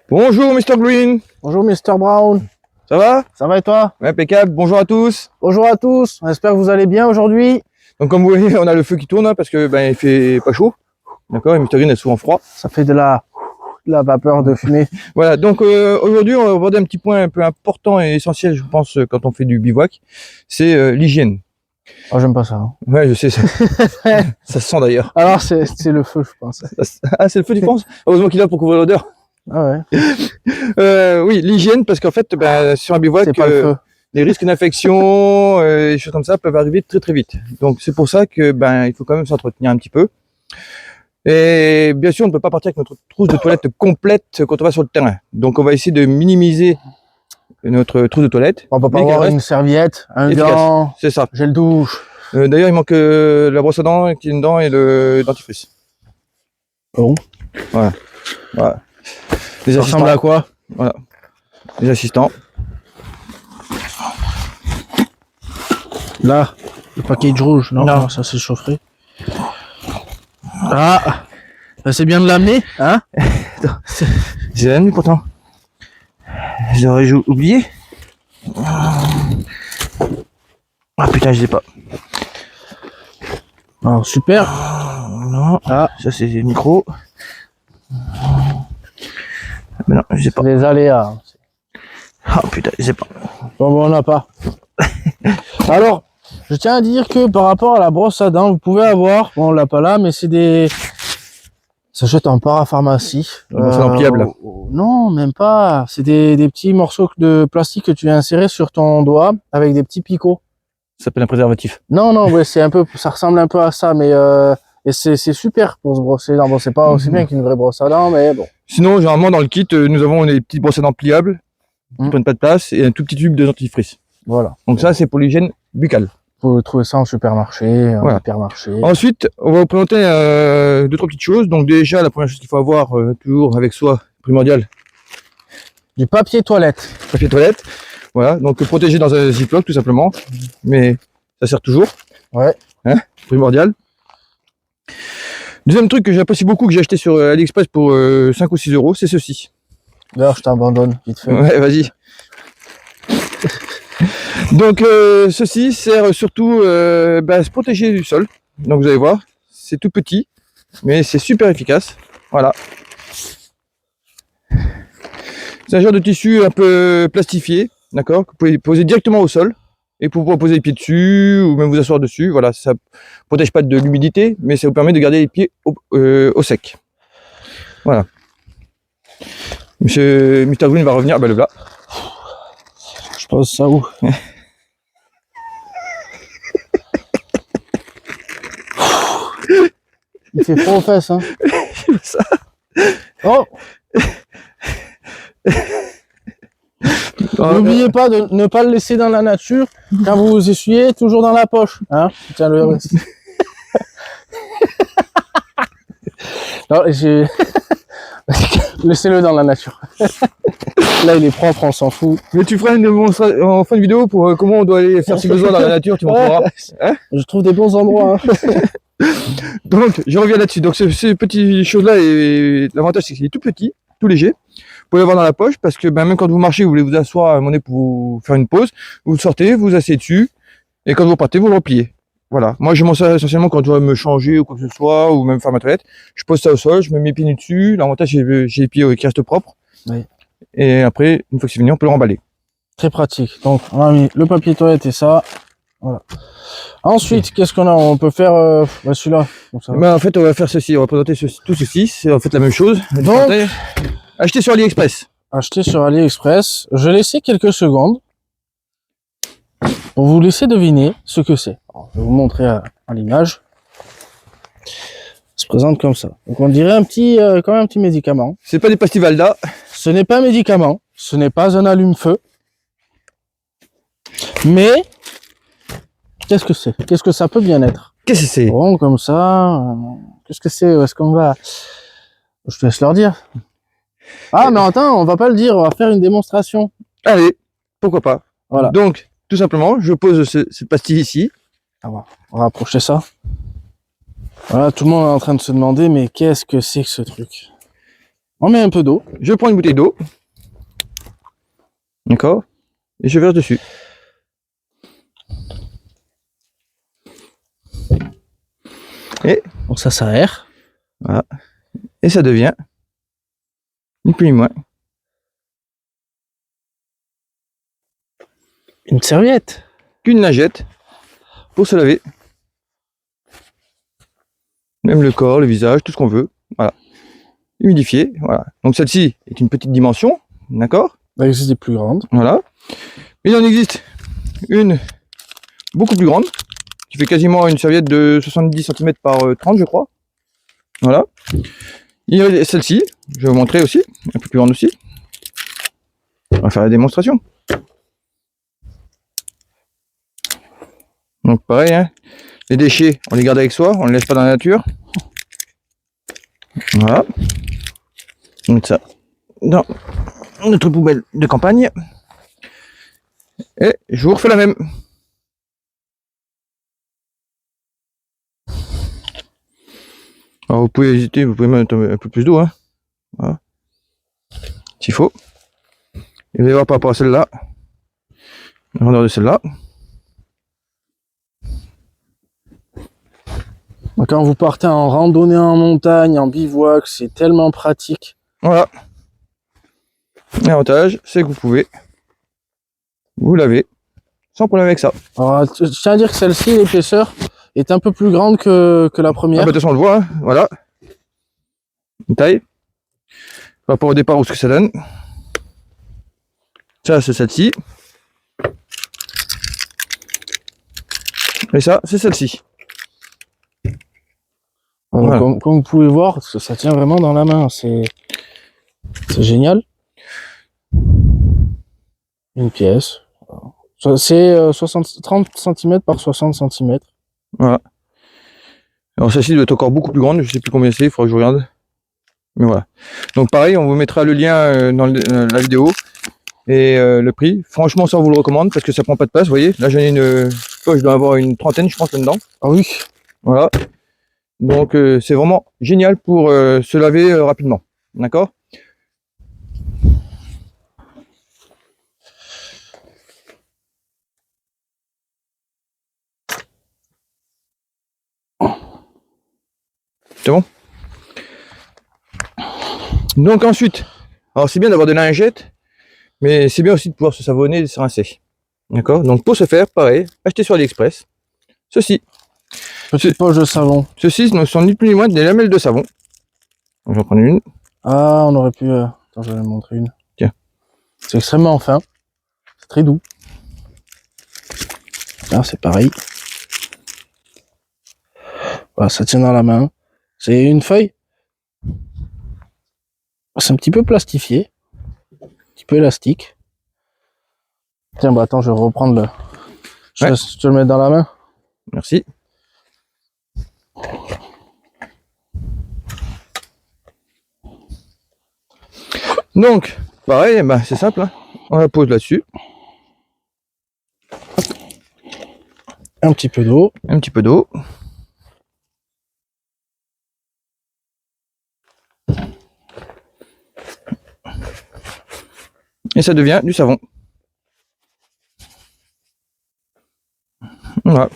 Bonjour Mr Green, Bonjour Mr Brown, ça va? ça va et toi? Impeccable, bonjour à tous. Bonjour à tous, on espère que vous allez bien aujourd'hui. Donc comme vous voyez, on a le feu qui tourne parce que il fait pas chaud. D'accord, et Mr Green est souvent froid. Ça fait de la vapeur de fumée. Voilà, donc aujourd'hui on va aborder un petit point un peu important et essentiel, je pense, quand on fait du bivouac, c'est l'hygiène. Oh, j'aime pas ça. Hein. Ouais, je sais, ça se sent d'ailleurs. Alors c'est le feu, je pense. Ah, c'est le feu, tu penses? Heureusement qu'il est là pour couvrir l'odeur. Ah ouais. Oui, l'hygiène, parce qu'en fait, sur un bivouac, C'est pas le feu. les risques d'infection, des choses comme ça peuvent arriver très très vite. Donc c'est pour ça que il faut quand même s'entretenir un petit peu. Et bien sûr, on ne peut pas partir avec notre trousse de toilette complète quand on va sur le terrain. Donc on va essayer de minimiser notre trousse de toilette. On peut pas mais avoir qu'elle une reste serviette, un efficace. gant, C'est ça. gel douche. D'ailleurs, il manque la brosse à dents qui est dedans et le dentifrice. Bon. Voilà. Voilà. Les Ça assistants. ressemble à quoi? Voilà. Les assistants. Là, le package rouge, non, Non. ça c'est chaufferé. Ah, c'est bien de l'amener, hein? J'ai la nuit pourtant. J'aurais oublié. Ah putain, je l'ai pas. Oh, super. Non. Ah, ça c'est le micro. Mais non, je sais pas. Les aléas. Ah putain, je sais pas. Bon, on n'a pas. Alors, je tiens à dire que par rapport à la brosse à dents, vous pouvez avoir, bon, on l'a pas là, mais c'est des... Ça s'achète en parapharmacie. La brosse à dents pliable, là. Non, même pas. C'est des petits morceaux de plastique que tu as insérés sur ton doigt avec des petits picots. Ça s'appelle un préservatif. Non, ouais, c'est un peu, ça ressemble un peu à ça, mais et c'est super pour se brosser les dents. Bon, c'est pas aussi bien qu'une vraie brosse à dents, mais bon. Sinon, généralement dans le kit, nous avons des petites brosses à dents pliables qui prennent pas de place et un tout petit tube de dentifrice. Voilà. Donc ça, c'est pour l'hygiène buccale. Vous pouvez trouver ça en supermarché, en Voilà. hypermarché. Ensuite, on va vous présenter deux, trois petites choses. Donc déjà, la première chose qu'il faut avoir toujours avec soi, primordial, Du papier toilette. papier toilette. Voilà, donc protégé dans un ziploc tout simplement. Mais ça sert toujours. Ouais. Hein, primordial. Deuxième truc que j'apprécie beaucoup, que j'ai acheté sur AliExpress pour 5 ou 6 euros, c'est ceci. D'ailleurs, je t'abandonne, vite fait. Ouais, vas-y. Donc ceci sert surtout à se protéger du sol. Donc vous allez voir, c'est tout petit, mais c'est super efficace. Voilà. C'est un genre de tissu un peu plastifié, d'accord, que vous pouvez poser directement au sol et pour pouvoir poser les pieds dessus ou même vous asseoir dessus. Voilà, ça protège pas de l'humidité, mais ça vous permet de garder les pieds au sec. Voilà. Mr Green va revenir, le voilà. Je pose ça où? Il fait froid aux fesses, hein. Ça. Oh! N'oubliez pas de ne pas le laisser dans la nature quand vous vous essuyez, toujours dans la poche. Hein? Tiens, le non, laissez-le dans la nature. Là, il est propre, on s'en fout. Mais tu feras en fin de vidéo pour comment on doit aller faire ses besoins dans la nature, tu montreras. Hein? Je trouve des bons endroits. Hein. Donc, je reviens là-dessus. Donc, ces petites choses-là, l'avantage, c'est qu'il est tout petit, tout léger. Vous pouvez l'avoir dans la poche parce que même quand vous marchez, vous voulez vous asseoir à un moment donné pour vous faire une pause, vous sortez, vous vous asseyez dessus, et quand vous partez, vous le repliez. Voilà. Moi, je m'en sers essentiellement quand je dois me changer ou quoi que ce soit, ou même faire ma toilette. Je pose ça au sol, je mets mes pieds nus dessus. L'avantage, j'ai les pieds qui restent propres. Oui. Et après, une fois que c'est fini, on peut le remballer. Très pratique. Donc, on a mis le papier toilette et ça. Voilà. Ensuite, qu'est-ce qu'on a? On peut faire celui-là. En fait, on va faire ceci. On va présenter tout ceci. C'est en fait la même chose. Donc, acheter sur AliExpress. Acheter sur AliExpress. Je laissais quelques secondes pour vous laisser deviner ce que c'est. Je vais vous montrer à l'image. Ça se présente comme ça. Donc, on dirait quand même un petit médicament. C'est pas des pastilles Valda. Ce n'est pas un médicament. Ce n'est pas un allume-feu. Mais qu'est-ce que c'est? Qu'est-ce que ça peut bien être? Qu'est-ce que c'est? Bon, comme ça. Qu'est-ce que c'est? Où est-ce qu'on va? Je te laisse leur dire. Ah, mais attends, on va pas le dire. On va faire une démonstration. Allez, pourquoi pas. Voilà. Donc, tout simplement, je pose cette pastille ici. On va rapprocher ça. . Voilà, tout le monde est en train de se demander, mais qu'est-ce que c'est que ce truc? On met un peu d'eau. Je prends une bouteille d'eau. D'accord. Et je verse dessus. Donc ça aère. Voilà. Et ça devient, ni plus ni moins, Une serviette. qu'une lingette pour se laver. Même le corps, le visage, tout ce qu'on veut. Voilà. Humidifié. Voilà. Donc celle-ci est une petite dimension. D'accord. Il existe des plus grandes. Voilà. Il en existe une beaucoup plus grande, qui fait quasiment une serviette de 70 cm par 30, je crois. Voilà. Il y a celle-ci, je vais vous montrer aussi, un peu plus grande aussi. On va faire la démonstration. Donc pareil, hein, les déchets, on les garde avec soi, on ne les laisse pas dans la nature. Voilà. Donc ça, dans notre poubelle de campagne. Et je vous refais la même. Alors vous pouvez hésiter, vous pouvez mettre un peu plus d'eau, hein. Voilà. S'il faut. Et vous allez voir par rapport à celle-là, la grandeur de celle-là. Quand vous partez en randonnée en montagne, en bivouac, c'est tellement pratique. Voilà. L'avantage, c'est que vous pouvez vous laver sans problème avec ça. Alors, je tiens à dire que celle-ci, l'épaisseur est un peu plus grande que la Ah première. bah, de toute façon, on le voit, hein. Voilà. Une taille. Par rapport au départ, où ce que ça donne. Ça, c'est celle-ci. Et ça, c'est celle-ci. Voilà. Comme vous pouvez voir, ça tient vraiment dans la main. C'est génial. Une pièce. C'est 30 cm par 60 cm. Voilà. Alors celle-ci doit être encore beaucoup plus grande, je sais plus combien c'est, il faudra que je regarde. Mais voilà. Donc pareil, on vous mettra le lien dans la vidéo et le prix. Franchement, ça on vous le recommande parce que ça prend pas de place, vous voyez. Là j'en ai une poche, je dois avoir une trentaine, je pense, là-dedans. Ah oui. Voilà. Donc c'est vraiment génial pour se laver rapidement. D'accord? C'est bon? Donc ensuite, alors c'est bien d'avoir des lingettes, mais c'est bien aussi de pouvoir se savonner et se rincer. D'accord? Donc pour ce faire, pareil, achetez sur AliExpress. Ceci. Petite poche de savon. Ceci ne sont ni plus ni moins des lamelles de savon. Donc, je vais en prendre une. Ah, on aurait pu... Attends, je vais vous montrer une. Tiens. C'est extrêmement fin. C'est très doux. Là, c'est pareil. Voilà, ça tient dans la main. C'est une feuille. C'est un petit peu plastifié. Un petit peu élastique. Tiens, bah attends, je vais reprendre le... Je te le mets dans la main. Merci. Donc, pareil, bah, c'est simple, hein. On la pose là-dessus. Un petit peu d'eau. Un petit peu d'eau. Et ça devient du savon. Voilà.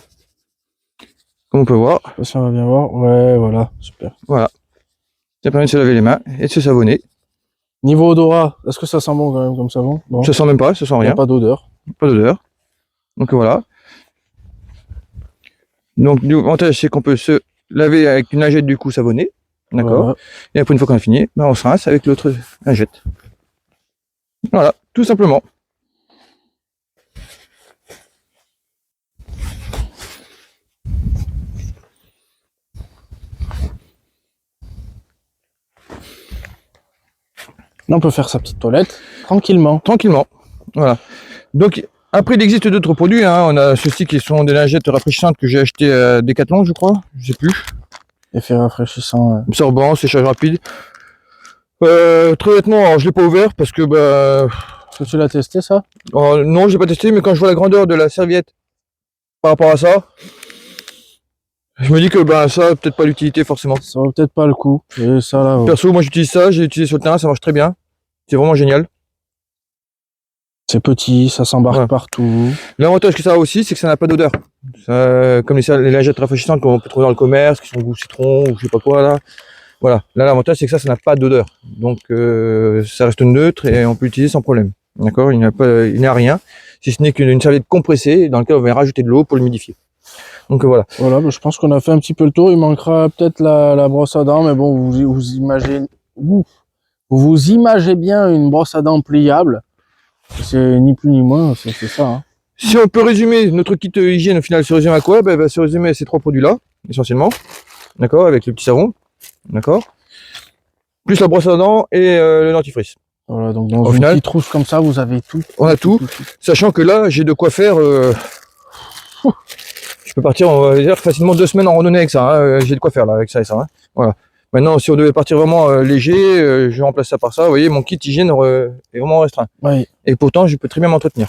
Comme on peut voir. Je sais pas si on va bien voir. Ouais, voilà, super. Voilà. Ça permet de se laver les mains et de se savonner. Niveau odorat, est-ce que ça sent bon quand même comme savon? Non. Ça sent même pas, ça sent Il n'y rien. a pas d'odeur. Pas d'odeur. Donc voilà. Donc l'avantage c'est qu'on peut se laver avec une lingette du coup savonnée. D'accord. Voilà. Et après une fois qu'on a fini, ben, on se rince avec l'autre lingette. Voilà, tout simplement. Là, on peut faire sa petite toilette tranquillement. Tranquillement. Voilà. Donc après il existe d'autres produits, hein. On a ceux-ci qui sont des lingettes rafraîchissantes que j'ai acheté à Decathlon, je crois. Je sais plus. Effet rafraîchissant. Absorbant, séchage rapide. Très honnêtement, alors, je l'ai pas ouvert parce que bah. Est-ce que tu l'as testé ça? Non, j'ai pas testé, mais quand je vois la grandeur de la serviette par rapport à ça, Je me dis que ben ça, peut-être pas l'utilité forcément. Ça vaut peut-être pas le coup. Et ça là, Perso, moi j'utilise ça, j'ai utilisé sur le terrain, ça marche très bien. C'est vraiment génial. c'est petit, ça s'embarque Ouais. partout. L'avantage que ça a aussi, c'est que ça n'a pas d'odeur. Comme les lingettes rafraîchissantes qu'on peut trouver dans le commerce, qui sont goût citron ou je sais pas quoi là. Voilà. Là, l'avantage, c'est que ça n'a pas d'odeur. Donc, ça reste neutre et on peut l'utiliser sans problème. D'accord? Il n'y a rien. Si ce n'est qu'une serviette compressée dans laquelle on va rajouter de l'eau pour l'humidifier. Donc, voilà. Voilà, bah, je pense qu'on a fait un petit peu le tour. Il manquera peut-être la brosse à dents, mais bon, vous imaginez bien une brosse à dents pliable. C'est ni plus ni moins, c'est ça. Hein. Si on peut résumer notre kit hygiène, au final, se résume à quoi? Ben, il va se résumer à ces 3 produits-là, essentiellement. D'accord? Avec le petit savon. D'accord? Plus la brosse à dents et le dentifrice. Voilà, donc dans Au une final, petite trousse comme ça, vous avez tout. On a tout. Sachant que là, j'ai de quoi faire. Je peux partir, on va dire, facilement 2 semaines en randonnée avec ça. Hein. J'ai de quoi faire là avec ça et ça. Hein. Voilà. Maintenant, si on devait partir vraiment léger, je remplace ça par ça. Vous voyez, mon kit hygiène est vraiment restreint. Oui. Et pourtant, je peux très bien m'entretenir.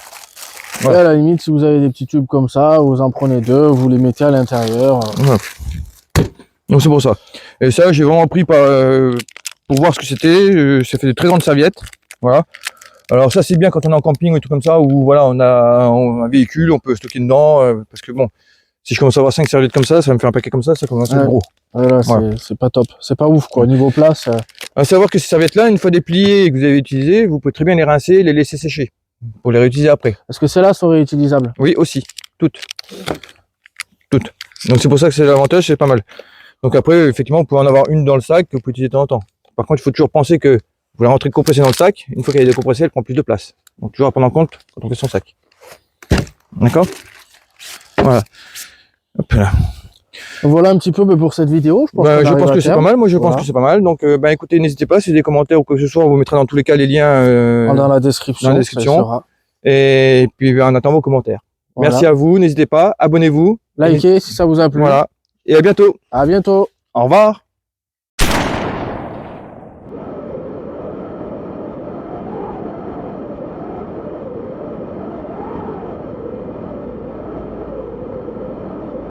Voilà. Et à la limite, si vous avez des petits tubes comme ça, vous en prenez 2, vous les mettez à l'intérieur. Voilà. Donc c'est pour ça. Et ça, j'ai vraiment pris pour voir ce que c'était. Ça fait de très grandes serviettes. Voilà. Alors ça, c'est bien quand on est en camping ou tout comme ça, où voilà, on a un véhicule, on peut stocker dedans. Parce que bon, si je commence à avoir 5 serviettes comme ça va me faire un paquet comme ça commence à être gros. Voilà, Voilà. c'est pas top. C'est pas ouf, quoi. Niveau place. À savoir que ces serviettes-là, une fois dépliées et que vous avez utilisées, vous pouvez très bien les rincer et les laisser sécher pour les réutiliser après. Est-ce que celles-là sont réutilisables? Oui, aussi. Toutes. Toutes. Donc c'est pour ça que c'est l'avantage, c'est pas mal. Donc après, effectivement, vous pouvez en avoir une dans le sac que vous pouvez utiliser de temps en temps. Par contre, il faut toujours penser que vous la rentrez compressée dans le sac. Une fois qu'elle est décompressée, elle prend plus de place. Donc toujours à prendre en compte quand on fait son sac. D'accord? Voilà. Hop là. Voilà un petit peu pour cette vidéo. Je pense, Je pense que c'est pas mal. Moi, je Voilà. pense que c'est pas mal. Donc, écoutez, n'hésitez pas. Si vous avez des commentaires ou quoi que ce soit, on vous mettra dans tous les cas les liens Dans la description. dans la description. Ça sera. Et puis, on attend vos commentaires. Voilà. Merci à vous. N'hésitez pas. Abonnez-vous. Likez si ça vous a plu. Voilà. Et à bientôt. À bientôt. Au revoir.